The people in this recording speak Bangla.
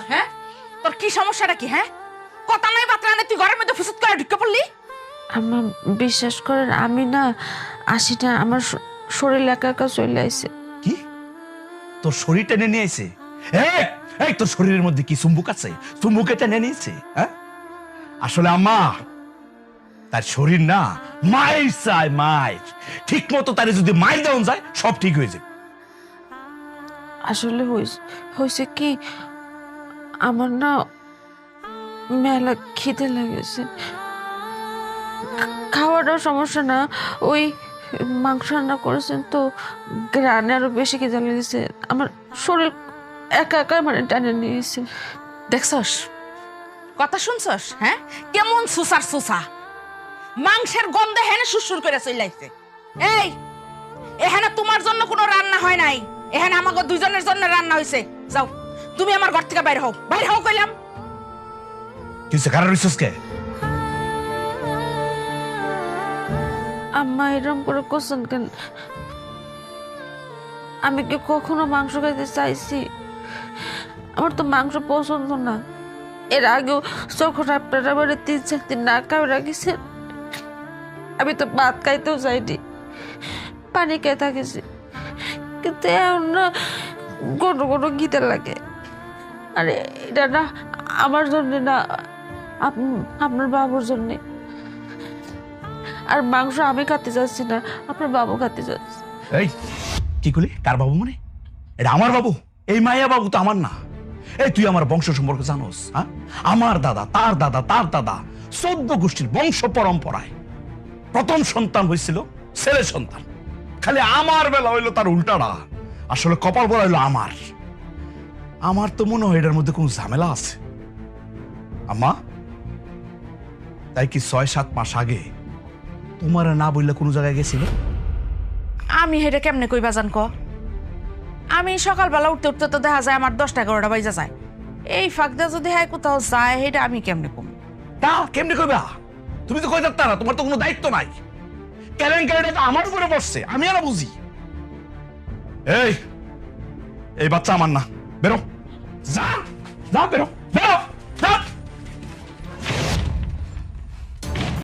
হ্যাঁ তোর কি সমস্যাটা কি? হ্যাঁ কথা নাই বাত্রা নাই, তুই ঘরের মধ্যে ফুসুত করে ঢুকে পড়লি। আম্মা বিশ্বাস করেন আমি না আসি না, আমার শরীর একা একা চলে আইছে। কি তোর শরীর টেনে নিয়ে আইছে? এই এই তোর শরীরের মধ্যে কি চুম্বুক আছে? চুম্বুকে টেনে নিয়েছে? হ্যাঁ আসলে আম্মা তার শরীর না মায়ের চায়, মায়ের। ঠিক মতো তারে যদি মায়ের দেওয়া যায় সব ঠিক হয়ে যাবে। আসলে হয়েছে কি, আমার না মেলা খিদে লাগেছে। খাওয়াটাও সমস্যা না, ওই মাংস রান্না করেছেন তো গ্রানে আরো বেশি খিদে লেগেছে। আমার শরীর একা একা মানে টানে নিয়েছে। দেখছস কথা শুনছস? হ্যাঁ কেমন সুসার সুসা, মাংসের গন্ধে হেনে সুসুর করে চইলাইছে। এই এখানে তোমার জন্য কোনো রান্না হয় নাই, এখানে আমাকে দুইজনের জন্য রান্না হয়েছে। যাও তুমি আমার ঘর থেকে বাইরে হও, বাইরে হও কইলাম। কিছু কারণ রিসোর্স কে? আম্মা এরম করে কোসেন কেন? আমি কি কখনো মাংস খাইতে চাইছি? আমার তো মাংস পছন্দ না। এর আগেও যখন আপনারা বাড়ি 3-4 দিন না খাওয়া রাখিছে, আমি তো ভাত খাইতেও চাইনি, পানি খেয়ে থাকিছি। কিন্তু এখন না কোনো কোনো গীতে লাগে। আরে এটা না আমার জন্যে না, আপনার বাবুর জন্যে। আর মাংস আমি খাতে চাচ্ছি না, আপনার বাবু খাতে চাচ্ছে। এই কি করলি? কার বাবু মানে? এটা আমার বাবু। এই মায়া বাবু তো আমার না। এই তুই আমার বংশ সম্পর্কে জানোস? হ্যাঁ আমার দাদা, তার দাদা, তার দাদা 14 গোষ্ঠীর বংশ পরম্পরায় প্রথম সন্তান হয়েছিল ছেলে সন্তান। খালি আমার বেলা হইলো তার উল্টাটা। আসলে কপাল বলা হইলো আমার। আমার তো মনে হয় এটার মধ্যে কোন ঝামেলা আছে। আম্মা তাই কি 6-7 মাস আগে তোমার না বললে কোন জায়গায় গেছিল? আমি হেরে কেমনে কইবা জান ক? আমি সকালবেলা উঠতে উঠতে তো দেখা যায় আমার 10-11টা বাজে যায়। এই ফাঁক দিয়ে যদি হ্যাঁ কোথাও যায় সেটা আমি কেমনে কম? তা কেমনি কইবা? তুমি তো কই যাচ্তা না, তোমার তো কোনো দায়িত্ব নাই। কেলেঙ্কারিটা তো আমার উপরে বসছে, আমি আর বুঝি। এই এই বাচ্চা আমার না, বেরো। যা যা, বেরো বেরো।